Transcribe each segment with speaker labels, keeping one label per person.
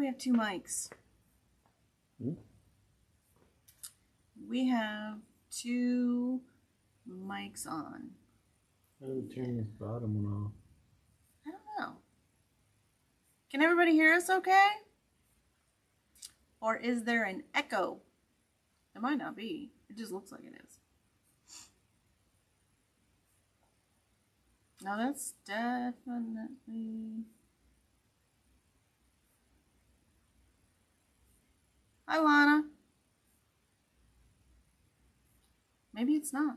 Speaker 1: we have two mics. We have two mics on.
Speaker 2: How do we turn this bottom one off?
Speaker 1: I don't know. Can everybody hear us okay? Or is there an echo? It might not be. It just looks like it is. No, that's definitely... Hi, Lana. Maybe it's not.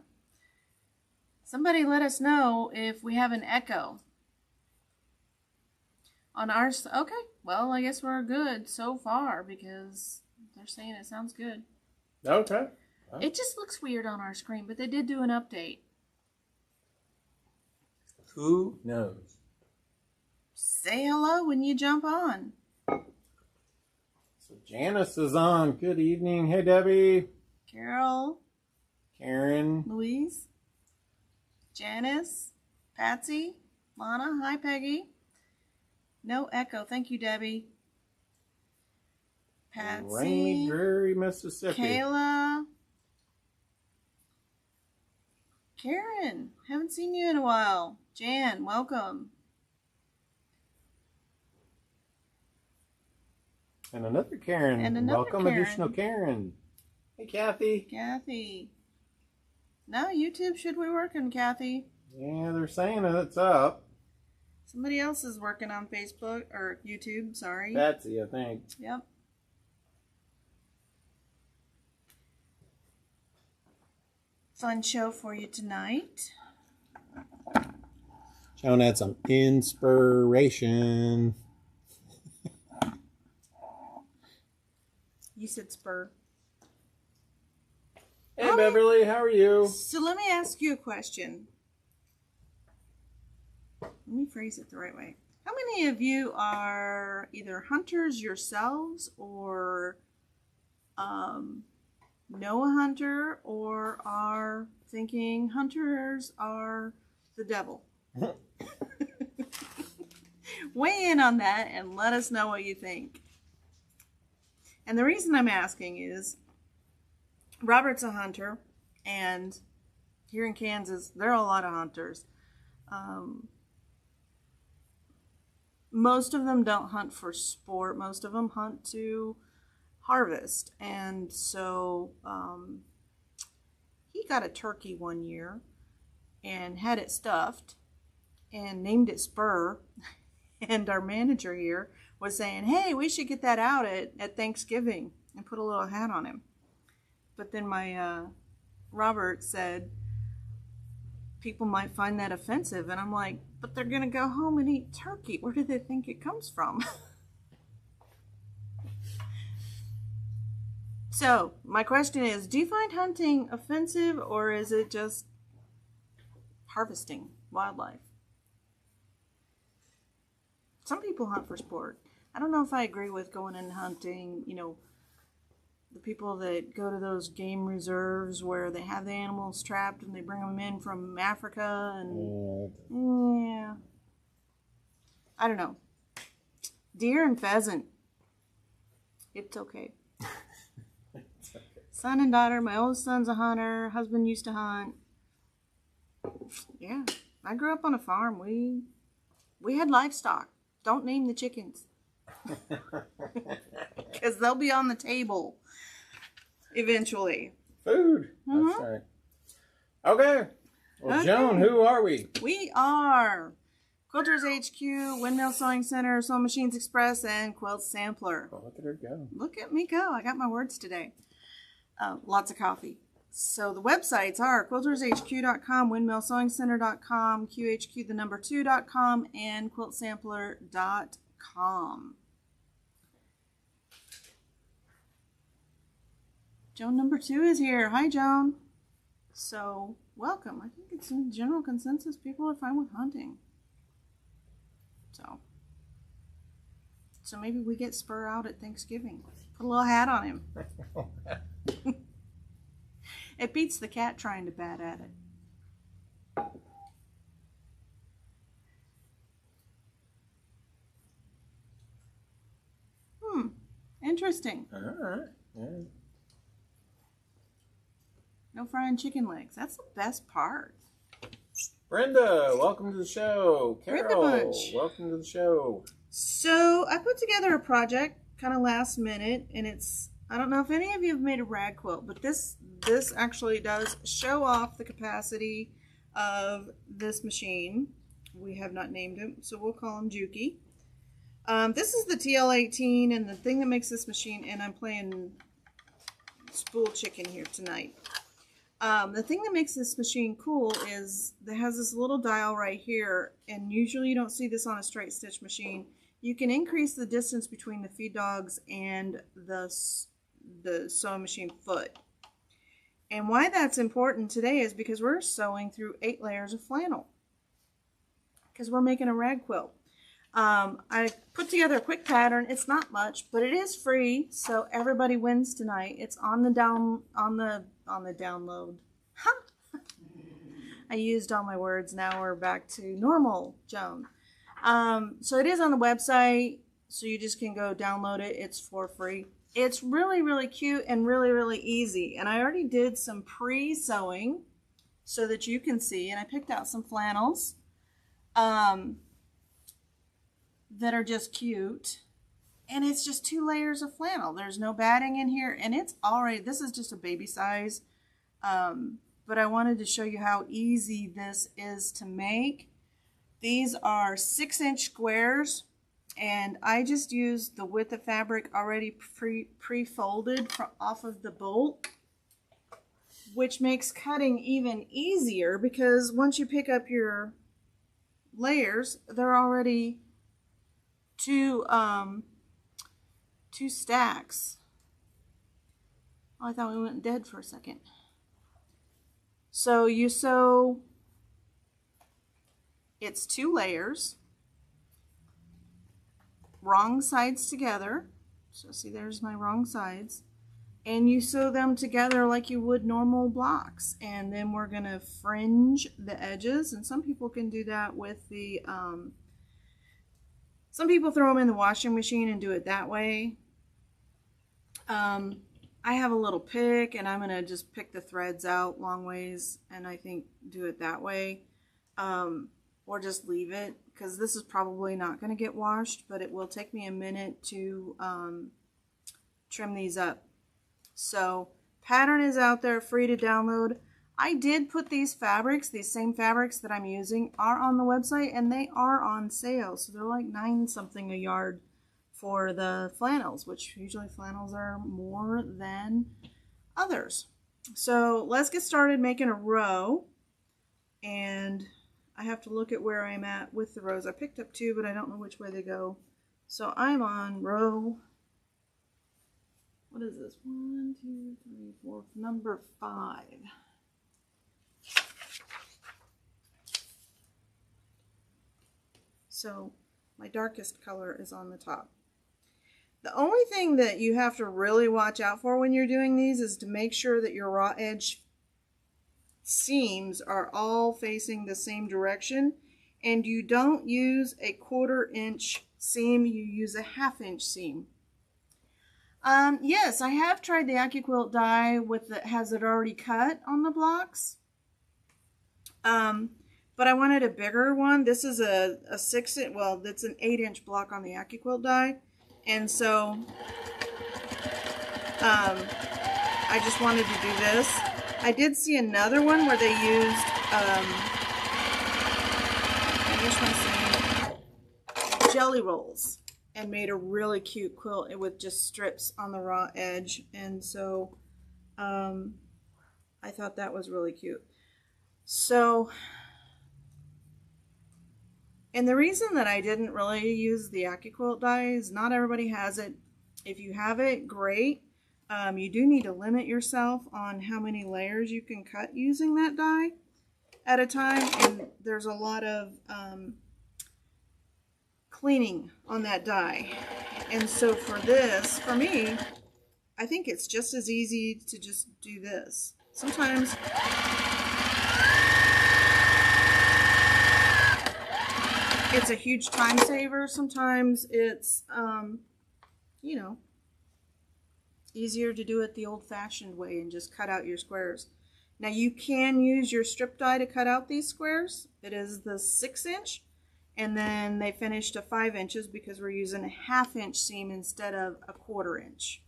Speaker 1: Somebody let us know if we have an echo. On ours, okay. Well, I guess we're good so far because they're saying it sounds good.
Speaker 2: Okay.
Speaker 1: It just looks weird on our screen, but they did do an update.
Speaker 2: Who knows?
Speaker 1: Say hello when you jump on.
Speaker 2: So Janice is on. Good evening. Hey, Debbie.
Speaker 1: Carol.
Speaker 2: Karen.
Speaker 1: Louise. Janice. Patsy. Lana. Hi, Peggy. No echo. Thank you, Debbie. Patsy.
Speaker 2: Rainy, dreary Mississippi.
Speaker 1: Kayla. Karen. Haven't seen you in a while. Jan, welcome.
Speaker 2: And another Karen.
Speaker 1: And another
Speaker 2: welcome,
Speaker 1: Karen.
Speaker 2: Additional Karen. Hey, Kathy.
Speaker 1: Kathy. No, YouTube should be working, Kathy.
Speaker 2: Yeah, they're saying it's up.
Speaker 1: Somebody else is working on Facebook or YouTube, sorry.
Speaker 2: Patsy, I think.
Speaker 1: Yep. Fun show for you tonight.
Speaker 2: Joan had some inspiration.
Speaker 1: You said spur.
Speaker 2: Hey, Beverly, how are you?
Speaker 1: So let me ask you a question. Let me phrase it the right way. How many of you are either hunters yourselves or know a hunter or are thinking hunters are the devil? Weigh in on that and let us know what you think. And the reason I'm asking is Robert's a hunter, and here in Kansas, there are a lot of hunters. Most of them don't hunt for sport. Most of them hunt to harvest. And so he got a turkey one year and had it stuffed and named it Spur. And our manager here was saying, hey, we should get that out at Thanksgiving and put a little hat on him. But then my Robert said people might find that offensive. And I'm like, but they're going to go home and eat turkey. Where do they think it comes from? So my question is, do you find hunting offensive or is it just harvesting wildlife? Some people hunt for sport. I don't know if I agree with going and hunting, you know, the people that go to those game reserves where they have the animals trapped and they bring them in from Africa and yeah. I don't know. Deer and pheasant. It's okay.
Speaker 2: It's okay.
Speaker 1: Son and daughter, my oldest son's a hunter, husband used to hunt. Yeah. I grew up on a farm. We had livestock. Don't name the chickens. Because they'll be on the table eventually.
Speaker 2: Food. That's right. Okay. Well, okay. Joan, who are we?
Speaker 1: We are Quilters HQ, Windmill Sewing Center, Sewing Machines Express, and Quilt Sampler.
Speaker 2: Oh, look at her go.
Speaker 1: Look at me go. I got my words today. Lots of coffee. So the websites are quiltershq.com, windmillsewingcenter.com, QHQ2.com, and quiltsampler.com. Joan number 2 is here. Hi, Joan. So, welcome. I think it's in general consensus people are fine with hunting. So maybe we get Spur out at Thanksgiving. Put a little hat on him. It beats the cat trying to bat at it. Interesting.
Speaker 2: All right. Yeah.
Speaker 1: No frying chicken legs. That's the best part.
Speaker 2: Brenda, welcome to the show.
Speaker 1: Brenda
Speaker 2: Carol,
Speaker 1: Bunch.
Speaker 2: welcome to the show.
Speaker 1: So I put together a project kind of last minute, and I don't know if any of you have made a rag quilt, but this actually does show off the capacity of this machine. We have not named him, so we'll call him Juki. This is the TL18, and the thing that makes this machine, and I'm playing spool chicken here tonight. The thing that makes this machine cool is it has this little dial right here, and usually you don't see this on a straight stitch machine. You can increase the distance between the feed dogs and the sewing machine foot. And why that's important today is because we're sewing through 8 layers of flannel because we're making a rag quilt. I put together a quick pattern. It's not much, but it is free, so everybody wins tonight. It's on the download. I used all my words. Now we're back to normal, Joan. So it is on the website, so you just can go download it. It's for free. It's really, really cute and really, really easy. And I already did some pre-sewing so that you can see, and I picked out some flannels that are just cute, and it's just 2 layers of flannel. There's no batting in here, and it's already, this is just a baby size, but I wanted to show you how easy this is to make. These are 6-inch squares, and I just used the width of fabric already pre-folded off of the bolt, which makes cutting even easier because once you pick up your layers, they're already two stacks. Oh, I thought we went dead for a second. So you sew, it's 2 layers, wrong sides together. So see, there's my wrong sides. And you sew them together like you would normal blocks. And then we're gonna fringe the edges. And some people can do that with the, some people throw them in the washing machine and do it that way. I have a little pick, and I'm going to just pick the threads out long ways, and I think do it that way. Or just leave it, because this is probably not going to get washed, but it will take me a minute to trim these up. So, pattern is out there, free to download. I did put these fabrics, these same fabrics that I'm using are on the website, and they are on sale. So they're like 9 something a yard for the flannels, which usually flannels are more than others. So let's get started making a row. And I have to look at where I'm at with the rows. I picked up 2, but I don't know which way they go. So I'm on row, what is this? 1, 2, 3, 4, number 5. So my darkest color is on the top. The only thing that you have to really watch out for when you're doing these is to make sure that your raw edge seams are all facing the same direction, and you don't use a 1/4 inch seam, you use a 1/2 inch seam. Yes, I have tried the AccuQuilt die with the, has it already cut on the blocks. But I wanted a bigger one. This is a 6-inch, well, that's an 8-inch block on the AccuQuilt die. And so, I just wanted to do this. I did see another one where they used, jelly rolls and made a really cute quilt with just strips on the raw edge. And so, I thought that was really cute. So, and the reason that I didn't really use the AccuQuilt die is not everybody has it. If you have it, great. You do need to limit yourself on how many layers you can cut using that die at a time. And there's a lot of cleaning on that die. And so for this, for me, I think it's just as easy to just do this. Sometimes it's a huge time saver. Sometimes it's, you know, easier to do it the old-fashioned way and just cut out your squares. Now you can use your strip die to cut out these squares. It is the 6-inch, and then they finished to 5 inches because we're using a 1/2 inch seam instead of a 1/4 inch.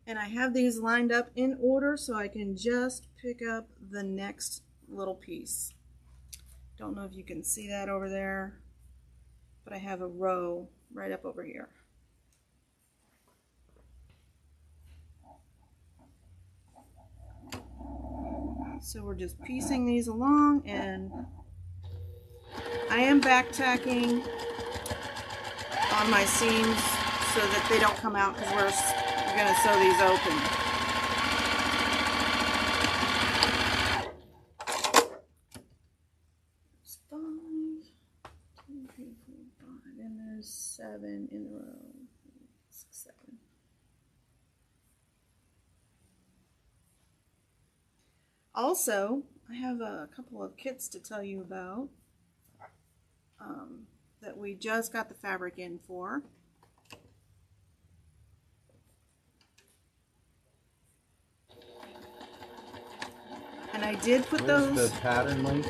Speaker 1: And I have these lined up in order so I can just pick up the next little piece. Don't know if you can see that over there, but I have a row right up over here. So we're just piecing these along, and I am back tacking on my seams so that they don't come out because we're going to sew these open. There's 5, 2, 3, 4, 5, and there's 7 in the row. 6, 7. Also, I have a couple of kits to tell you about that we just got the fabric in for. And I did put those.
Speaker 2: Where's the pattern link?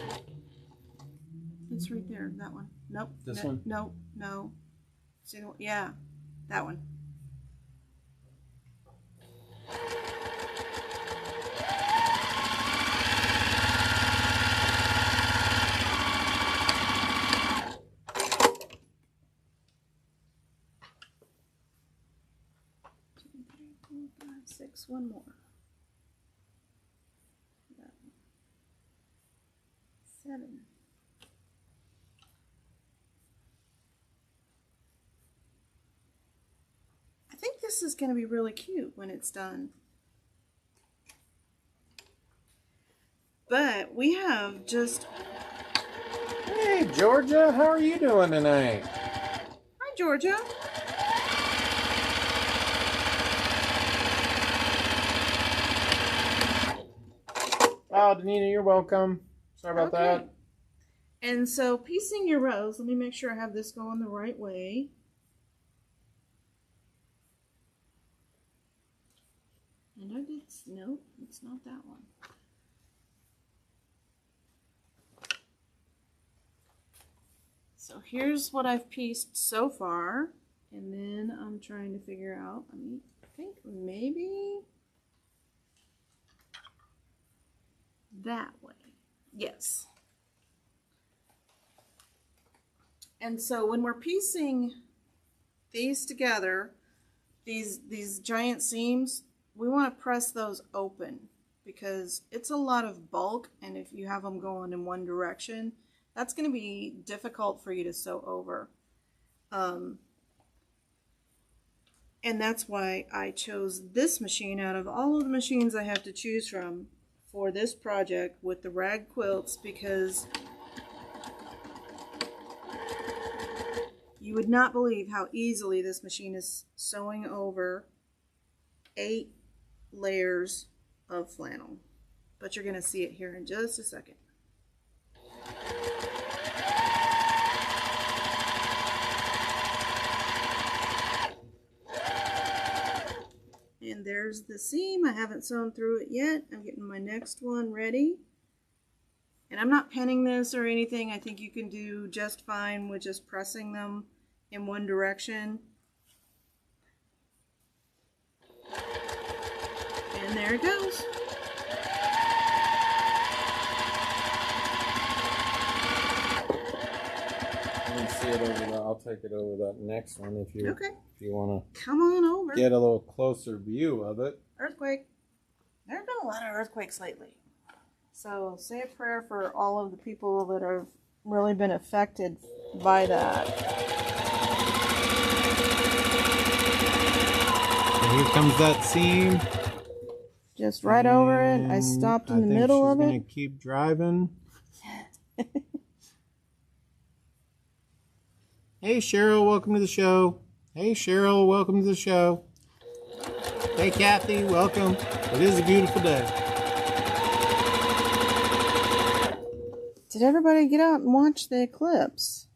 Speaker 1: It's right there, that one. Nope.
Speaker 2: This one?
Speaker 1: Nope, no. See the one? Yeah, that one. Six, one more. 7. I think this is going to be really cute when it's done. But we have just...
Speaker 2: Hey, Georgia, how are you doing tonight?
Speaker 1: Hi, Georgia.
Speaker 2: Oh, Danita, you're welcome. Sorry about that.
Speaker 1: And so piecing your rows, let me make sure I have this going the right way. And I did, nope, it's not that one. So here's what I've pieced so far. And then I'm trying to figure out, I think maybe that way. Yes. And so when we're piecing these together, these giant seams, we want to press those open because it's a lot of bulk, and if you have them going in one direction, that's going to be difficult for you to sew over. And that's why I chose this machine out of all of the machines I have to choose from for this project with the rag quilts, because you would not believe how easily this machine is sewing over 8 layers of flannel. But you're going to see it here in just a second. And there's the seam. I haven't sewn through it yet. I'm getting my next one ready. And I'm not pinning this or anything. I think you can do just fine with just pressing them in one direction. And there it goes.
Speaker 2: You can see it over there. I'll take it over that next one if you want to
Speaker 1: come on over.
Speaker 2: Get a little closer view of it.
Speaker 1: Earthquake. There have been a lot of earthquakes lately. So say a prayer for all of the people that have really been affected by that.
Speaker 2: And here comes that seam.
Speaker 1: Just right over it. I stopped in the middle of it.
Speaker 2: I think she's going to keep driving. Hey Cheryl, welcome to the show. Hey Cheryl, welcome to the show. Hey Kathy, welcome. It is a beautiful day.
Speaker 1: Did everybody get out and watch the eclipse?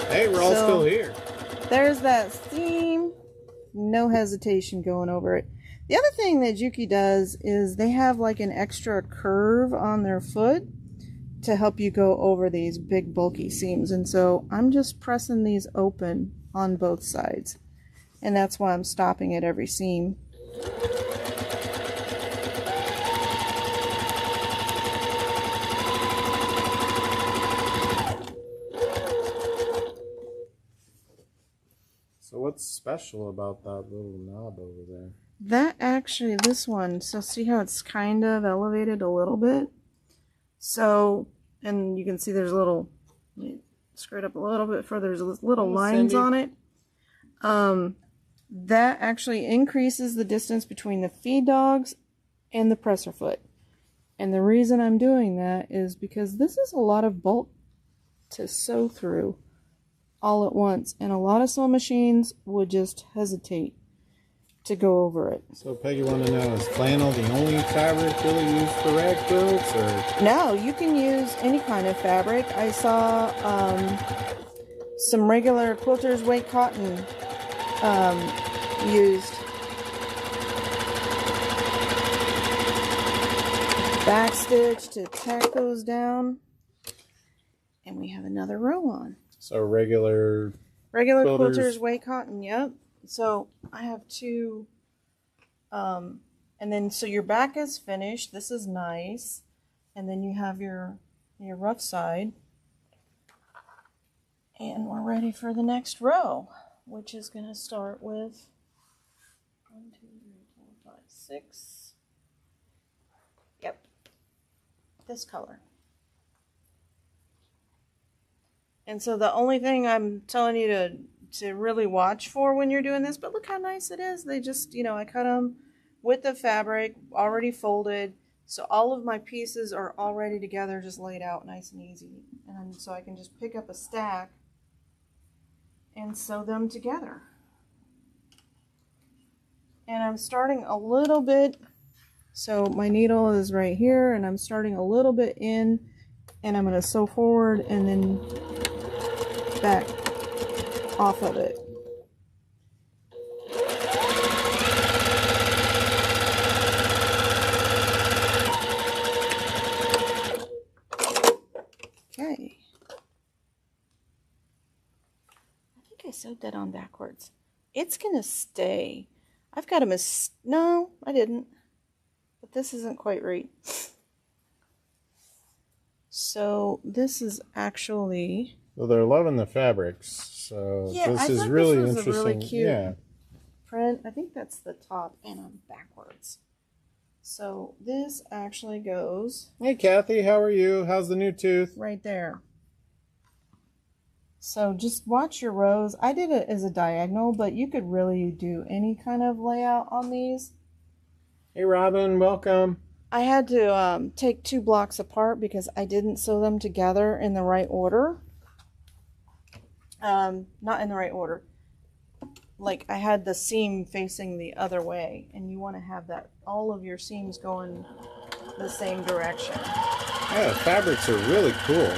Speaker 2: Hey, we're all still here.
Speaker 1: There's that seam. No hesitation going over it. The other thing that Juki does is they have like an extra curve on their foot to help you go over these big bulky seams. And so I'm just pressing these open on both sides. And that's why I'm stopping at every seam.
Speaker 2: So what's special about that little knob over there?
Speaker 1: That actually, this one, so see how it's kind of elevated a little bit? So, and you can see there's a little, screw it up a little bit further, there's little lines on it. That actually increases the distance between the feed dogs and the presser foot. And the reason I'm doing that is because this is a lot of bulk to sew through all at once. And a lot of sewing machines would just hesitate to go over it.
Speaker 2: So Peggy wanted to know, is flannel the only fabric really used for rag quilts? Or?
Speaker 1: No, you can use any kind of fabric. I saw some regular quilters weight cotton used. Backstitch to tack those down. And we have another row on.
Speaker 2: So regular
Speaker 1: quilters weight cotton, yep. So I have two, and then so your back is finished. This is nice. And then you have your rough side. And we're ready for the next row, which is going to start with 1, 2, 3, 4, 5, 6. Yep. This color. And so the only thing I'm telling you to really watch for when you're doing this, but look how nice it is. They just, I cut them with the fabric already folded. So all of my pieces are already together, just laid out nice and easy. And so I can just pick up a stack and sew them together. And I'm starting a little bit, so my needle is right here, and I'm starting a little bit in, and I'm going to sew forward and then back off of it. Okay. I think I sewed that on backwards. It's gonna stay. I've got a no, I didn't. But this isn't quite right. So this is actually.
Speaker 2: Well, they're loving the fabrics, so
Speaker 1: yeah,
Speaker 2: this
Speaker 1: I
Speaker 2: is
Speaker 1: thought
Speaker 2: really
Speaker 1: this was
Speaker 2: interesting.
Speaker 1: A really cute
Speaker 2: yeah.
Speaker 1: print. I think that's the top, and I'm backwards. So this actually goes.
Speaker 2: Hey, Kathy, how are you? How's the new tooth?
Speaker 1: Right there. So just watch your rows. I did it as a diagonal, but you could really do any kind of layout on these.
Speaker 2: Hey, Robin, welcome.
Speaker 1: I had to take 2 blocks apart because I didn't sew them together in the right order. Not in the right order. Like I had the seam facing the other way, and you want to have that all of your seams going the same direction.
Speaker 2: Yeah, the fabrics are really cool.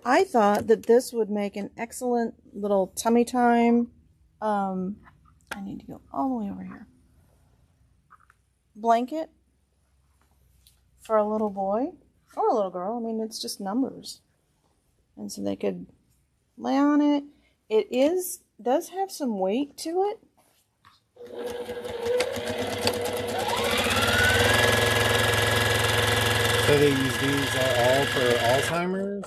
Speaker 1: I thought that this would make an excellent little tummy time. I need to go all the way over here. Blanket for a little boy or a little girl. I mean, it's just numbers. And so they could lay on it. It does have some weight to it.
Speaker 2: So they use these all for Alzheimer's?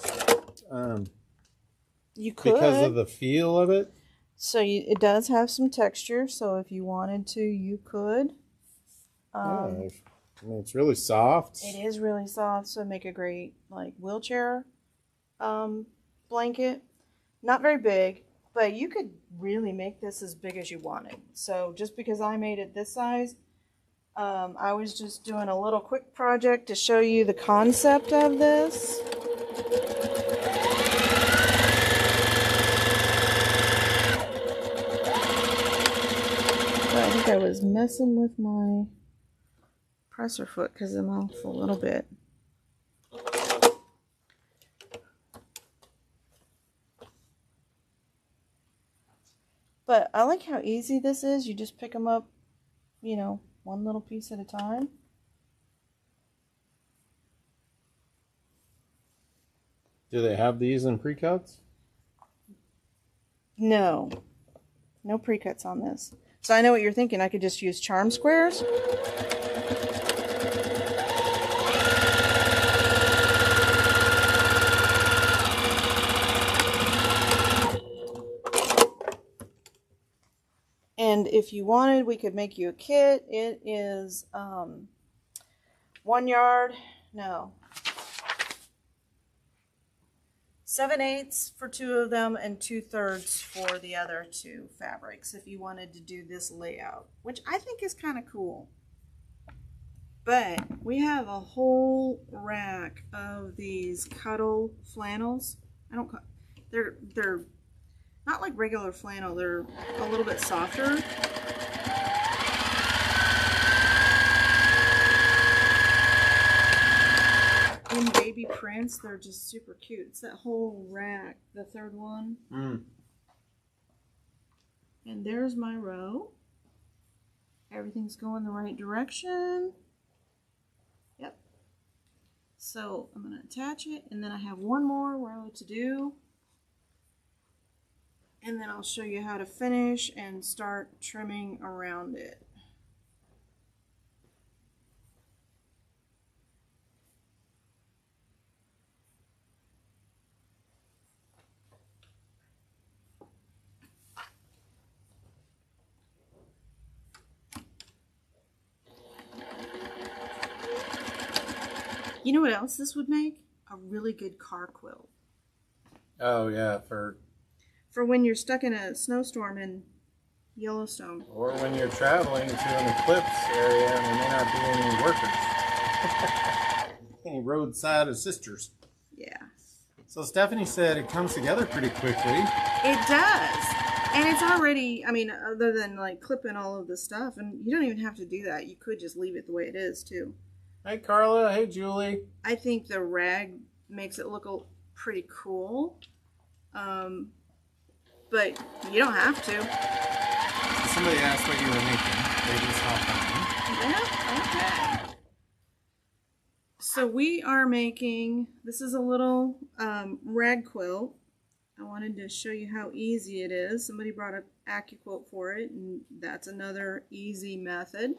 Speaker 1: You could.
Speaker 2: Because of the feel of it?
Speaker 1: So it does have some texture. So if you wanted to, you could.
Speaker 2: Yeah, I mean, it's really soft.
Speaker 1: It is really soft, so make a great like wheelchair blanket. Not very big, but you could really make this as big as you wanted. So just because I made it this size, I was just doing a little quick project to show you the concept of this. But I think I was messing with my presser foot because I'm off a little bit. But I like how easy this is. You just pick them up, you know, one little piece at a time.
Speaker 2: Do they have these in pre-cuts?
Speaker 1: No. No pre-cuts on this. So I know what you're thinking. I could just use charm squares. And if you wanted, we could make you a kit. It is 1 yard, no, 7/8 for 2 of them and 2/3 for the other 2 fabrics if you wanted to do this layout, which I think is kind of cool. But we have a whole rack of these cuddle flannels. They're not like regular flannel, they're a little bit softer. In baby prints, they're just super cute. It's that whole rack, the third one. And there's my row. Everything's going the right direction. Yep. So I'm going to attach it, and then I have one more row to do. And then I'll show you how to finish and start trimming around it. You know what else this would make? A really good car quilt.
Speaker 2: Oh yeah, for
Speaker 1: when you're stuck in a snowstorm in Yellowstone.
Speaker 2: Or when you're traveling to an eclipse area and there may not be any workers. Any roadside assisters.
Speaker 1: Yeah.
Speaker 2: So Stephanie said it comes together pretty quickly.
Speaker 1: It does. And it's already, I mean, other than like clipping all of the stuff, and you don't even have to do that. You could just leave it the way it is too.
Speaker 2: Hey Carla, hey Julie.
Speaker 1: I think the rag makes it look pretty cool. But you don't have to.
Speaker 2: Somebody asked what you were making. They just hopped on.
Speaker 1: Yeah, okay. So we are making, this is a little rag quilt. I wanted to show you how easy it is. Somebody brought an AccuQuilt for it, and that's another easy method.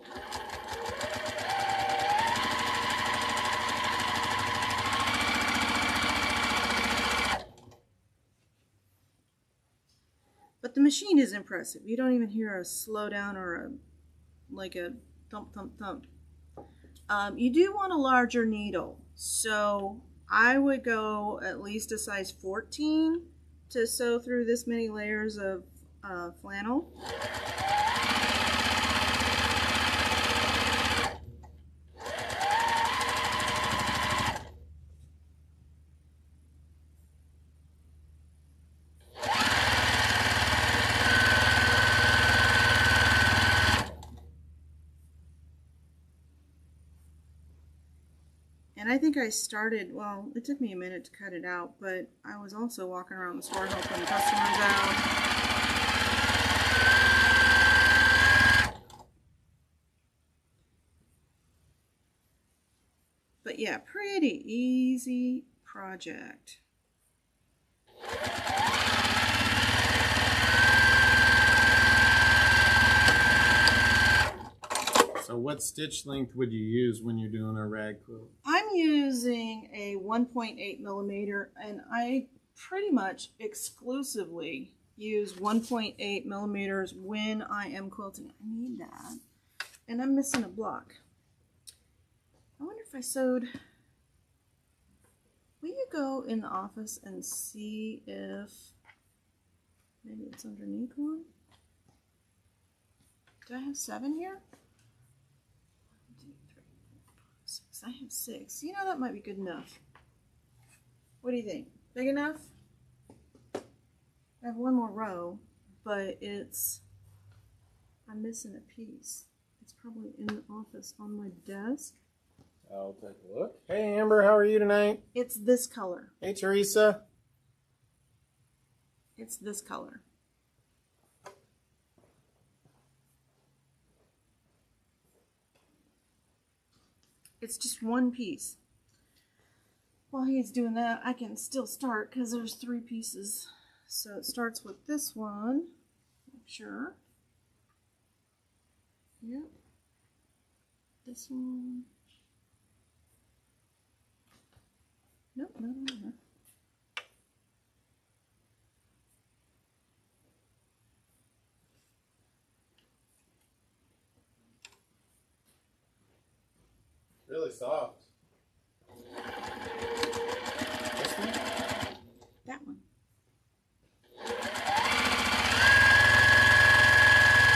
Speaker 1: But the machine is impressive. You don't even hear a slow down or like a thump, thump, thump. You do want a larger needle. So I would go at least a size 14 to sew through this many layers of flannel. And I think I started, well, it took me a minute to cut it out, but I was also walking around the store helping customers out. But yeah, pretty easy project.
Speaker 2: So what stitch length would you use when you're doing a rag quilt?
Speaker 1: I'm using a 1.8 millimeter, and I pretty much exclusively use 1.8 millimeters when I am quilting. I need that. And I'm missing a block. I wonder if I sewed... Will you go in the office and see if maybe it's underneath one? Do I have 7 here? 1, 2, 3, 4, 5, 6. I have 6. You know, that might be good enough. What do you think? Big enough? I have one more row, but I'm missing a piece. It's probably in the office on my desk.
Speaker 2: I'll take a look. Hey, Amber, how are you tonight?
Speaker 1: It's this color.
Speaker 2: Hey, Teresa.
Speaker 1: It's this color. It's just one piece. While he's doing that, I can still start because there's 3 pieces. So it starts with this one. Sure. Yep. This one. Nope, not on there.
Speaker 2: Really soft.
Speaker 1: That one.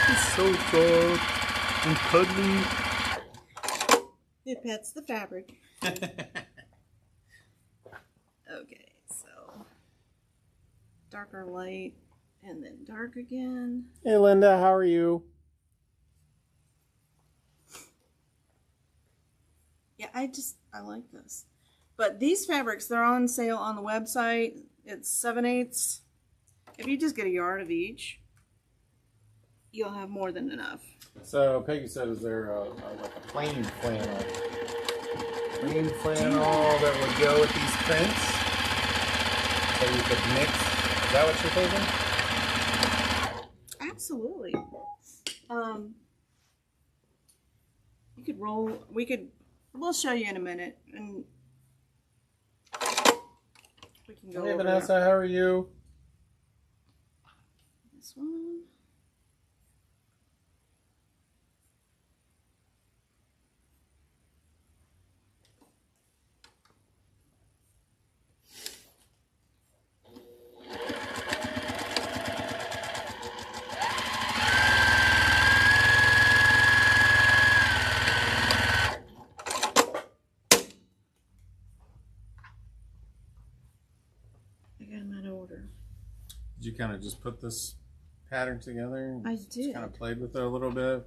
Speaker 2: It's so soft and cuddly.
Speaker 1: It pets the fabric. Okay, so darker light and then dark again.
Speaker 2: Hey, Linda, how are you?
Speaker 1: Yeah, I like this. But these fabrics, they're on sale on the website. It's 7/8. If you just get a yard of each, you'll have more than enough.
Speaker 2: So Peggy said, is there like a plain flannel? Plain flannel that would go with these prints? So you could mix. Is that what you're thinking?
Speaker 1: Absolutely. You could roll. We'll show you in a minute, and we can go
Speaker 2: Hey,
Speaker 1: over
Speaker 2: Vanessa, how are you?
Speaker 1: this one. I got them out of order.
Speaker 2: Did you kind of just put this pattern together?
Speaker 1: I
Speaker 2: Just
Speaker 1: did.
Speaker 2: kind of played with it a little bit.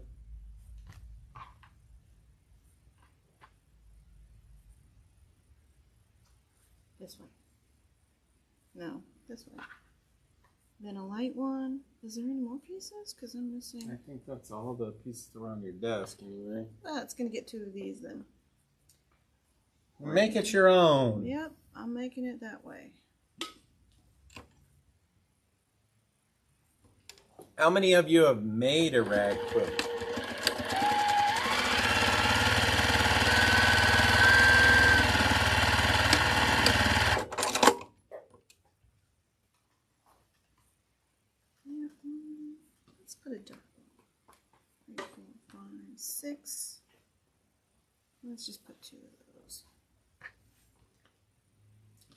Speaker 1: This way. No, this way. Then a light one. Is there any more pieces? Because I'm missing.
Speaker 2: I think that's all the pieces around your desk anyway.
Speaker 1: It's going to get 2 of these then.
Speaker 2: Make it your own.
Speaker 1: Yep, I'm making it that way.
Speaker 2: How many of you have made a rag quilt?
Speaker 1: Let's put a dark one. 3, 4, 5, 6. Let's just put 2 of those.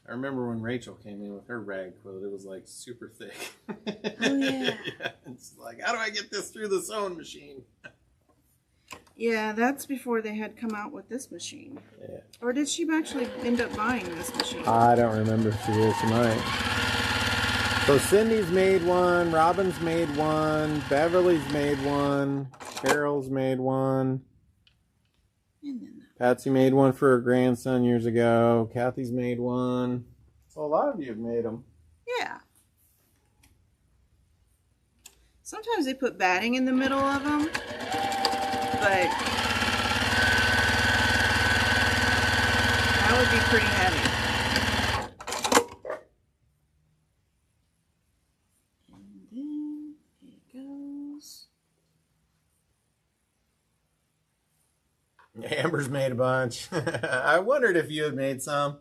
Speaker 2: I remember when Rachel came in with her rag quilt, it was like super thick.
Speaker 1: Oh, yeah.
Speaker 2: Yeah, it's like, how do I get this through the sewing machine?
Speaker 1: Yeah, that's before they had come out with this machine.
Speaker 2: Yeah.
Speaker 1: Or did she actually end up buying this machine?
Speaker 2: I don't remember if she will tonight. So Cindy's made one, Robin's made one, Beverly's made one, Carol's made one.
Speaker 1: And then
Speaker 2: Patsy made one for her grandson years ago. Kathy's made one. So a lot of you have made them.
Speaker 1: yeah. Sometimes they put batting in the middle of them, but that would be pretty heavy. And then it goes.
Speaker 2: Amber's made a bunch. I wondered if you had made some.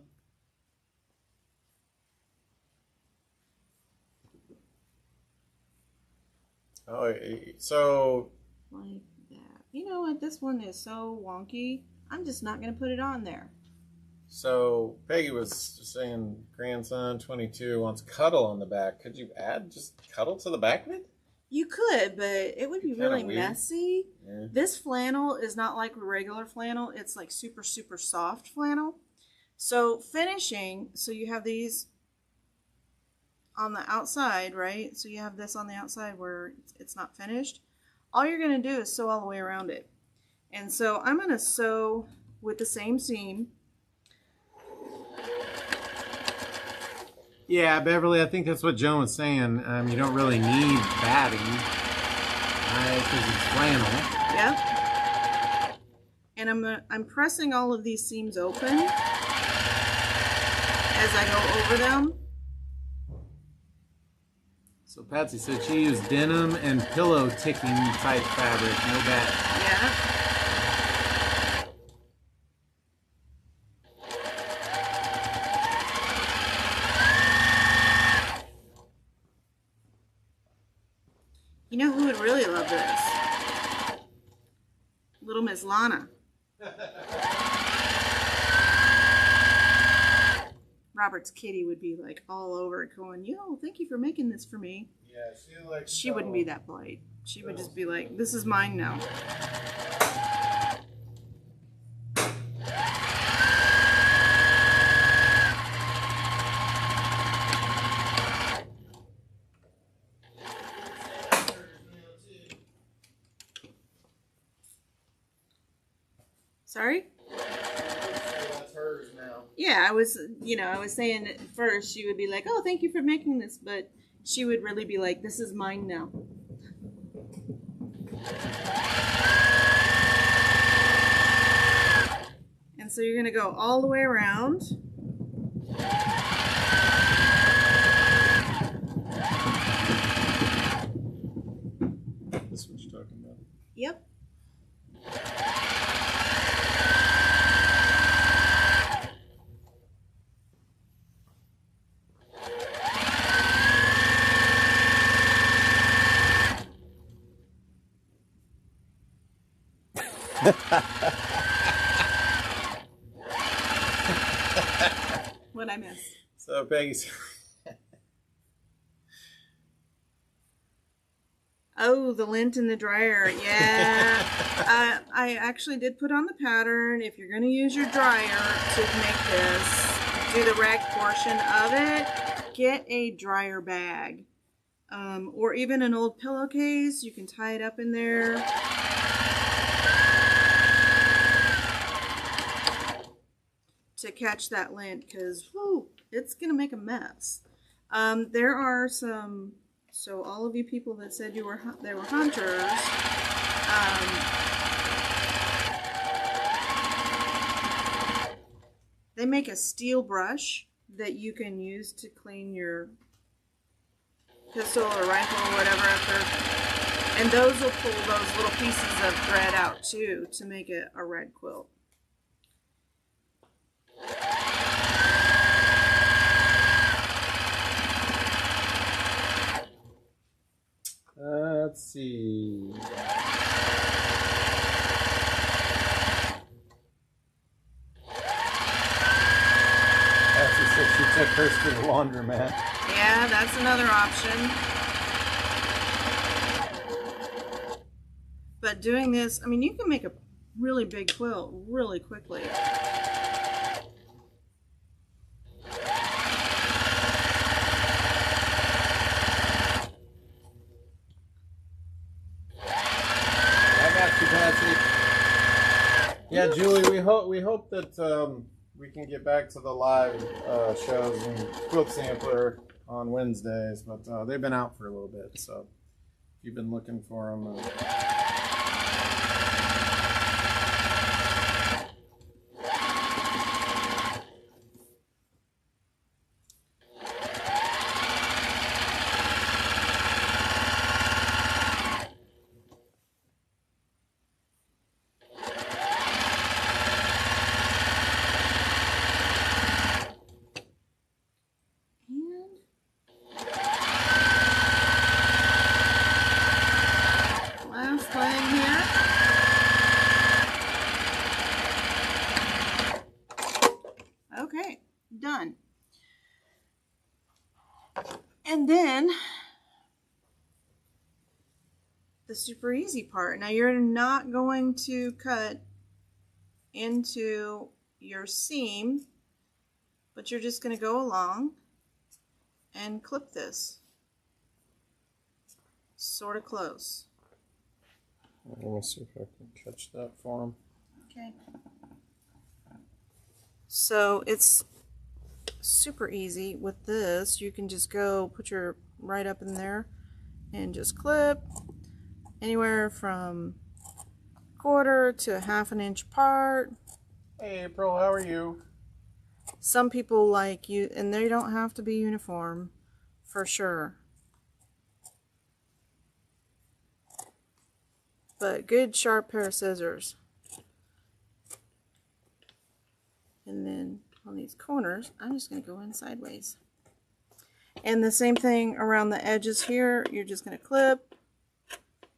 Speaker 2: Oh, so
Speaker 1: Like that. You know what? This one is so wonky. I'm just not going to put it on there.
Speaker 2: So Peggy was saying grandson 22 wants cuddle on the back. Could you add just cuddle to the back of it?
Speaker 1: You could, but it would be
Speaker 2: Kinda
Speaker 1: really
Speaker 2: weird.
Speaker 1: messy.
Speaker 2: Yeah.
Speaker 1: This flannel is not like regular flannel. It's like super, super soft flannel. So finishing, so you have these on the outside, right? So you have this on the outside where it's not finished. All you're going to do is sew all the way around it. And so I'm going to sew with the same seam.
Speaker 2: Yeah, Beverly, I think that's what Joan was saying. You don't really need batting, because it's flannel.
Speaker 1: Yep. And I'm pressing all of these seams open as I go over them.
Speaker 2: So Patsy said she used denim and pillow ticking type fabric, no batting.
Speaker 1: Yeah. You know who would really love this? Little Miss Lana. Robert's kitty would be like all over it going, yo, thank you for making this for me.
Speaker 2: Yeah,
Speaker 1: she wouldn't be that polite. She would just be like, this is mine now. Sorry?
Speaker 2: That's hers now.
Speaker 1: Yeah, I was saying at first she would be like, oh, thank you for making this, but she would really be like, this is mine now. And so you're going to go all the way around.
Speaker 2: This is what you're talking about?
Speaker 1: Yep. What'd I miss?
Speaker 2: So Peggy's.
Speaker 1: Oh, the lint in the dryer. Yeah. I actually did put on the pattern. If you're going to use your dryer to make this, do the rag portion of it, get a dryer bag. Or even an old pillowcase. You can tie it up in there. To catch that lint, because it's gonna make a mess. There are some, so all of you people that said they were hunters, they make a steel brush that you can use to clean your pistol or rifle or whatever after, and those will pull those little pieces of thread out too to make it a red quilt.
Speaker 2: Let's see. Patsy said she took hers to the laundromat.
Speaker 1: Yeah, that's another option. But doing this, I mean, you can make a really big quilt really quickly.
Speaker 2: Yeah, Julie, we hope that we can get back to the live shows and Quilt Sampler on Wednesdays, but they've been out for a little bit, so if you've been looking for them.
Speaker 1: Okay, done. And then the super easy part. Now you're not going to cut into your seam, but you're just going to go along and clip this sort of close.
Speaker 2: Let me see if I can catch that for him.
Speaker 1: Okay. So it's super easy with this. You can just go put your right up in there and just clip anywhere from 1/4 to 1/2 inch apart.
Speaker 2: Hey April, how are you?
Speaker 1: Some people like you, and they don't have to be uniform for sure. But good sharp pair of scissors. And then on these corners, I'm just going to go in sideways. And the same thing around the edges here. You're just going to clip,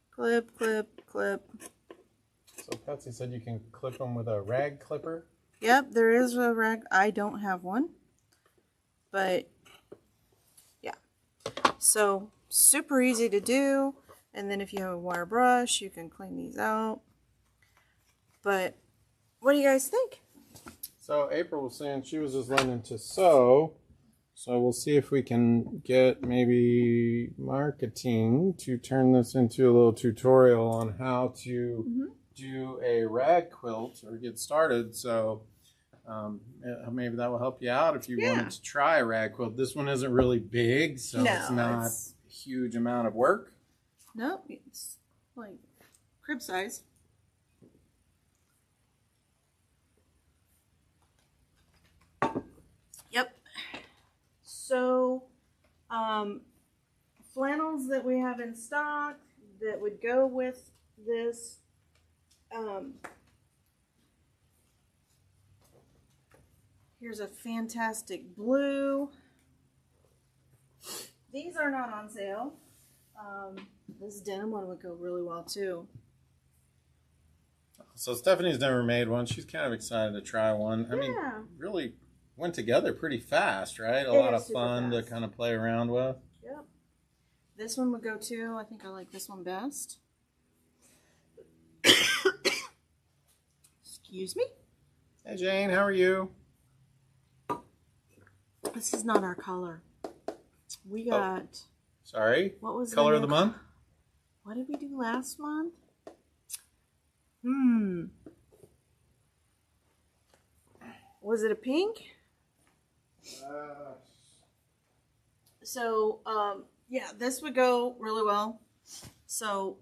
Speaker 1: clip, clip, clip.
Speaker 2: So Patsy said you can clip them with a rag clipper.
Speaker 1: Yep, there is a rag. I don't have one. But yeah. So super easy to do. And then if you have a wire brush, you can clean these out. But what do you guys think?
Speaker 2: So April was saying she was just learning to sew. So we'll see if we can get maybe marketing to turn this into a little tutorial on how to do a rag quilt or get started. So maybe that will help you out if you wanted to try a rag quilt. This one isn't really big, so it's not a huge amount of work.
Speaker 1: No, it's like crib size. Yep. So, flannels that we have in stock that would go with this. Here's a fantastic blue. These are not on sale. This denim one would go really well too.
Speaker 2: So Stephanie's never made one. She's kind of excited to try one. I mean, really went together pretty fast, right? A lot of fun to kind of play around with.
Speaker 1: Yep. This one would go too. I think I like this one best. Excuse me?
Speaker 2: Hey Jane, how are you?
Speaker 1: This is not our color. We got...
Speaker 2: Sorry?
Speaker 1: What was
Speaker 2: color of the month?
Speaker 1: What did we do last month? Was it a pink? So, yeah, this would go really well. So,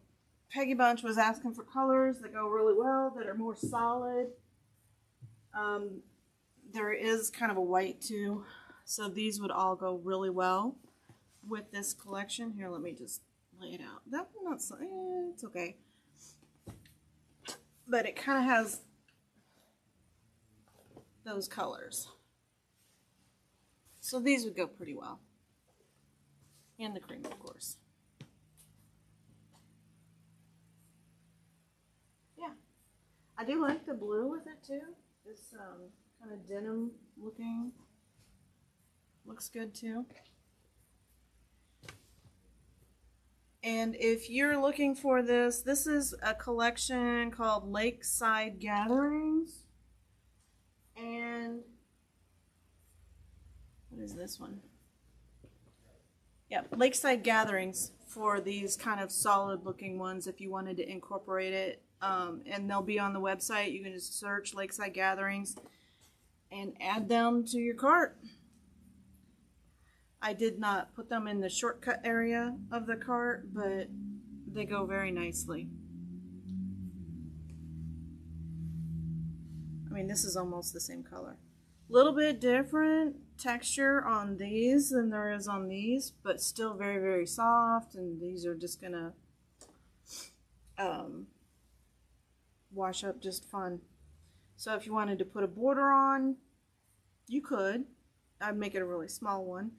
Speaker 1: Peggy Bunch was asking for colors that go really well, that are more solid. There is kind of a white too. So these would all go really well with this collection. Here, let me just lay it out. That one, not so, it's okay. But it kind of has those colors. So these would go pretty well. And the cream, of course. Yeah. I do like the blue with it too. This kind of denim looking. Looks good too. And if you're looking for this, this is a collection called Lakeside Gatherings. And what is this one? Yeah, Lakeside Gatherings for these kind of solid looking ones if you wanted to incorporate it. And they'll be on the website. You can just search Lakeside Gatherings and add them to your cart. I did not put them in the shortcut area of the cart, but they go very nicely. I mean, this is almost the same color. A little bit different texture on these than there is on these, but still very, very soft. And these are just gonna wash up just fun. So if you wanted to put a border on, you could. I'd make it a really small one.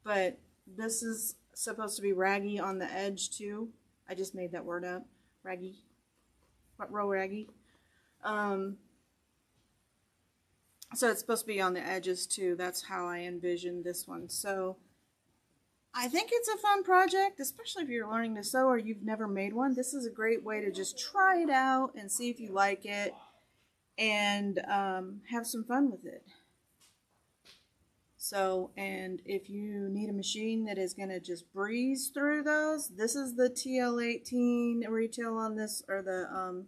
Speaker 1: But this is supposed to be raggy on the edge too. I just made that word up. Raggy. What, row raggy? So it's supposed to be on the edges too. That's how I envisioned this one. So I think it's a fun project, especially if you're learning to sew or you've never made one. This is a great way to just try it out and see if you like it and have some fun with it. So, and if you need a machine that is going to just breeze through those, this is the TL18 retail on this, or the,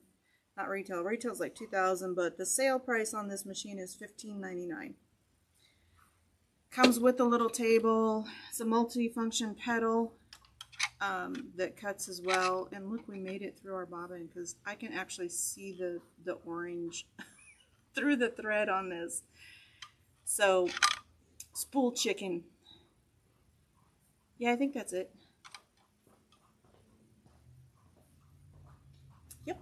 Speaker 1: not retail, retail's like $2,000, but the sale price on this machine is $15.99. Comes with a little table. It's a multi-function pedal that cuts as well. And look, we made it through our bobbin because I can actually see the orange through the thread on this. So, spool chicken. Yeah, I think that's it. Yep.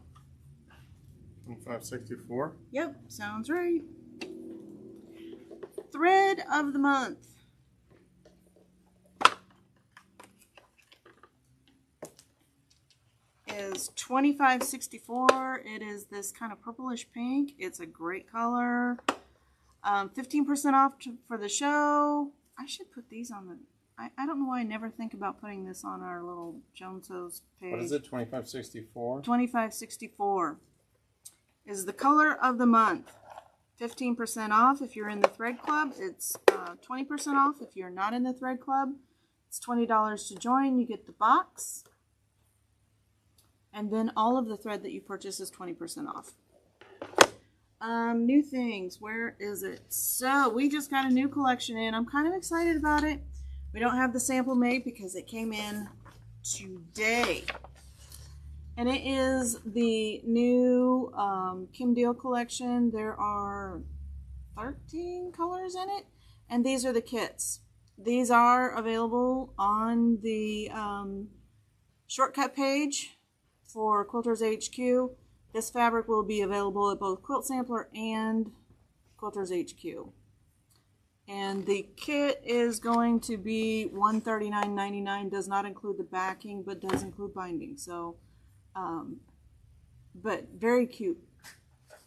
Speaker 2: 2564.
Speaker 1: Yep, sounds right. Thread of the month. Is 2564. It is this kind of purplish pink. It's a great color. 15% off for the show. I should put these on the... I don't know why I never think about putting this on our little Joneso's page.
Speaker 2: What is it, 2564?
Speaker 1: 2564 is the color of the month. 15% off if you're in the thread club. It's 20% off if you're not in the thread club. It's $20 to join. You get the box. And then all of the thread that you purchase is 20% off. New things. Where is it? So we just got a new collection in. I'm kind of excited about it. We don't have the sample made because it came in today. And it is the new Kim Deal collection. There are 13 colors in it. And these are the kits. These are available on the shortcut page for Quilters HQ. This fabric will be available at both Quilt Sampler and Quilters HQ. And the kit is going to be $139.99. Does not include the backing, but does include binding. So, but very cute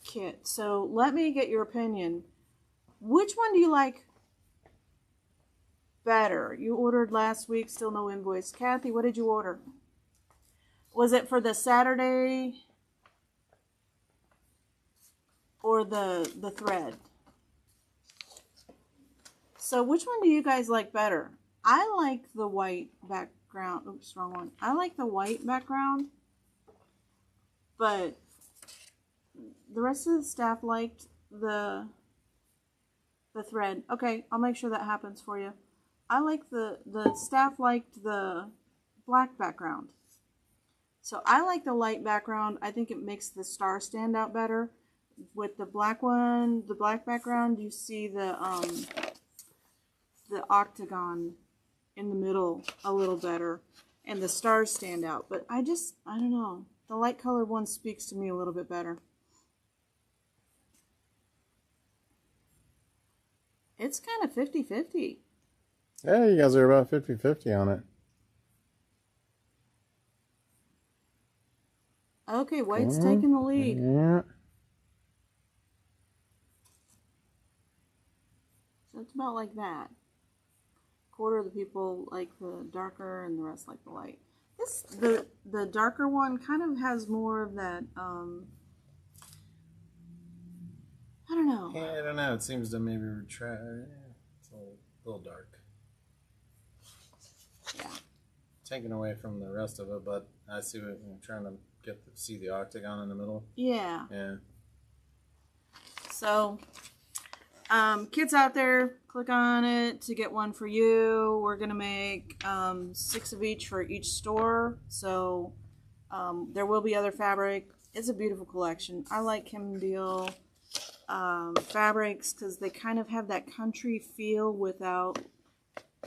Speaker 1: kit. So let me get your opinion. Which one do you like better? You ordered last week, still no invoice. Kathy, what did you order? Was it for the Saturday or the thread? So which one do you guys like better? I like the white background. Oops, wrong one. I like the white background, but the rest of the staff liked the thread. Okay, I'll make sure that happens for you. I like the staff liked the black background. So I like the light background. I think it makes the star stand out better. With the black one, the black background, you see the octagon in the middle a little better, and the stars stand out. But I don't know. The light colored one speaks to me a little bit better. It's kind of 50-50.
Speaker 2: Yeah, you guys are about 50-50 on it.
Speaker 1: Okay, white's taking the lead.
Speaker 2: Yeah.
Speaker 1: So it's about like that. Quarter of the people like the darker and the rest like the light. The darker one kind of has more of that, I don't know.
Speaker 2: Yeah, I don't know. It seems to maybe retract. It's a little dark.
Speaker 1: Yeah.
Speaker 2: Taken away from the rest of it, but I see what you're trying to see the octagon in the middle.
Speaker 1: Yeah.
Speaker 2: Yeah.
Speaker 1: So, kids out there, click on it to get one for you. We're going to make 6 of each for each store. So, there will be other fabric. It's a beautiful collection. I like Kim Deal fabrics because they kind of have that country feel without...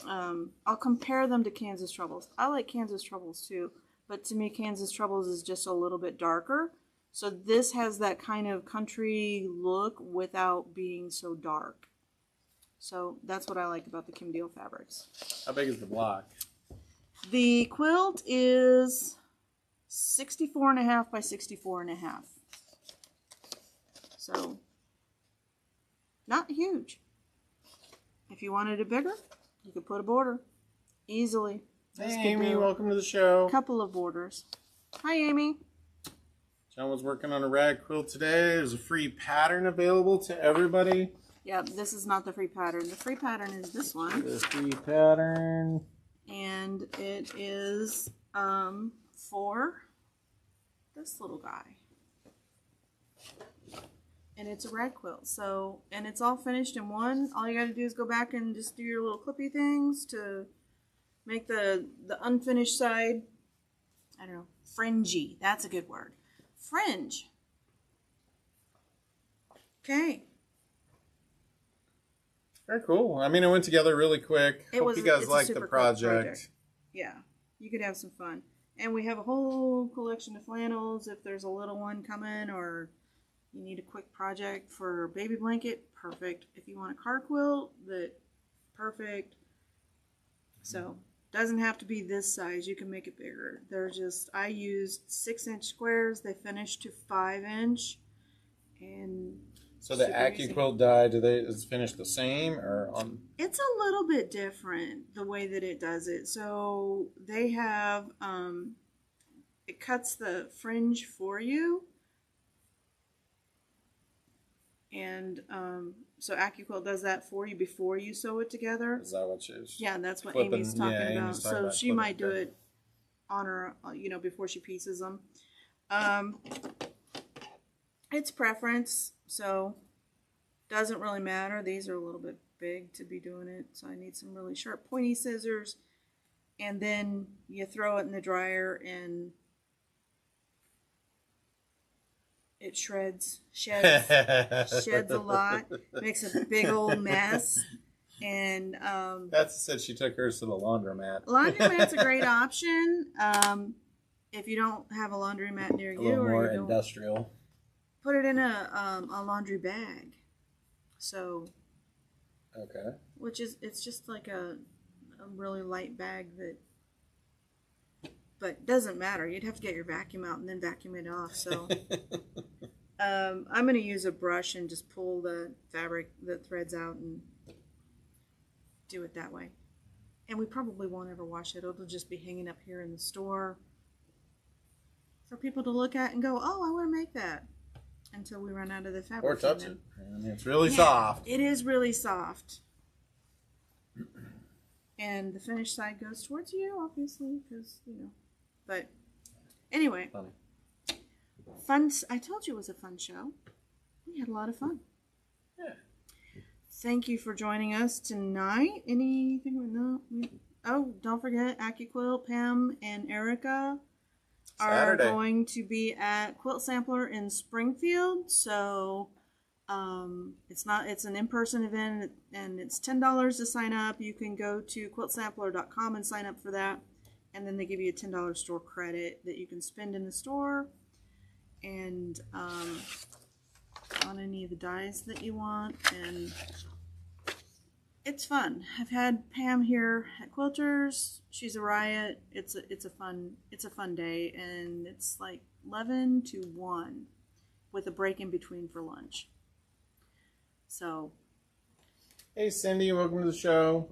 Speaker 1: I'll compare them to Kansas Troubles. I like Kansas Troubles too, but to me Kansas Troubles is just a little bit darker. So this has that kind of country look without being so dark. So that's what I like about the Kim Deal fabrics.
Speaker 2: How big is the block?
Speaker 1: The quilt is 64.5 by 64.5. So not huge. If you wanted it bigger, you could put a border easily.
Speaker 2: Hey, Amy, welcome to the show.
Speaker 1: A couple of borders. Hi, Amy.
Speaker 2: Joan was working on a rag quilt today. There's a free pattern available to everybody.
Speaker 1: Yep, this is not the free pattern. The free pattern is this one.
Speaker 2: The free pattern.
Speaker 1: And it is for this little guy. And it's a rag quilt. So, and it's all finished in one. All you got to do is go back and just do your little clippy things to make the unfinished side, I don't know, fringy. That's a good word. Fringe. Okay.
Speaker 2: Very cool. I mean, it went together really quick. Hope you guys liked the project.
Speaker 1: Yeah, you could have some fun. And we have a whole collection of flannels if there's a little one coming or you need a quick project for baby blanket, perfect. If you want a car quilt, perfect. So, doesn't have to be this size. You can make it bigger. I used 6-inch squares. They finished to 5-inch. And
Speaker 2: so the AccuQuilt die, is it finished the same or on?
Speaker 1: It's a little bit different the way that it does it. So they have it cuts the fringe for you, and so AccuQuilt does that for you before you sew it together.
Speaker 2: Is that what she's?
Speaker 1: Yeah, that's what Amy's talking about. So she might do it on her, before she pieces them. It's preference, so doesn't really matter. These are a little bit big to be doing it, so I need some really sharp pointy scissors. And then you throw it in the dryer and it sheds a lot, makes a big old mess. And
Speaker 2: Betsy said she took hers to the laundromat.
Speaker 1: Laundromat's a great option. If you don't have a laundromat near you,
Speaker 2: a little more
Speaker 1: or you
Speaker 2: industrial.
Speaker 1: Put it in a laundry bag. So,
Speaker 2: okay.
Speaker 1: It's just like a really light bag but doesn't matter. You'd have to get your vacuum out and then vacuum it off. So, I'm going to use a brush and just pull the threads out and do it that way. And we probably won't ever wash it. It'll just be hanging up here in the store for people to look at and go, oh, I want to make that. Until we run out of the fabric.
Speaker 2: Or touch it. I mean, it's really soft.
Speaker 1: It is really soft. And the finished side goes towards you, obviously, because, But anyway.
Speaker 2: Funny.
Speaker 1: Fun. I told you it was a fun show. We had a lot of fun.
Speaker 2: Yeah.
Speaker 1: Thank you for joining us tonight. Anything? No. Oh, don't forget, AccuQuilt, Pam, and Erica are going to be at Quilt Sampler in Springfield. So it's an in-person event and it's $10 to sign up. You can go to quiltsampler.com and sign up for that. And then they give you a $10 store credit that you can spend in the store and on any of the dies that you want. And it's fun. I've had Pam here at Quilters. She's a riot. It's a fun day, and it's like 11 to 1 with a break in between for lunch. So,
Speaker 2: hey Cindy, welcome to the show.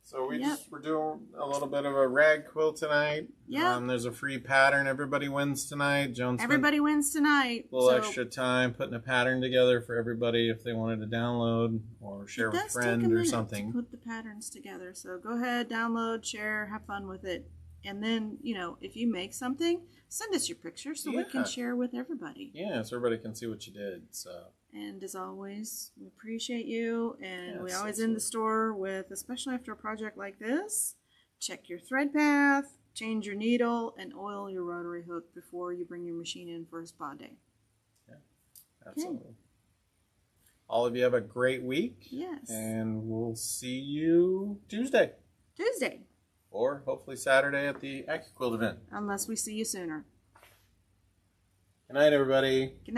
Speaker 2: So we're doing a little bit of a rag quilt tonight.
Speaker 1: Yeah.
Speaker 2: There's a free pattern. Everybody wins tonight.
Speaker 1: Everybody wins tonight.
Speaker 2: A little extra time putting a pattern together for everybody if they wanted to download or share with a friend or something.
Speaker 1: To put the patterns together. So go ahead, download, share, have fun with it. And then, if you make something, send us your picture so we can share with everybody.
Speaker 2: Yeah, so everybody can see what you did. So.
Speaker 1: And as always, we appreciate you. And we always end the store with, especially after a project like this, check your thread path, change your needle, and oil your rotary hook before you bring your machine in for a spa day.
Speaker 2: Yeah, absolutely. Okay. All of you have a great week.
Speaker 1: Yes.
Speaker 2: And we'll see you Tuesday. Or hopefully Saturday at the AccuQuilt event.
Speaker 1: Unless we see you sooner.
Speaker 2: Good night, everybody.
Speaker 1: Good night.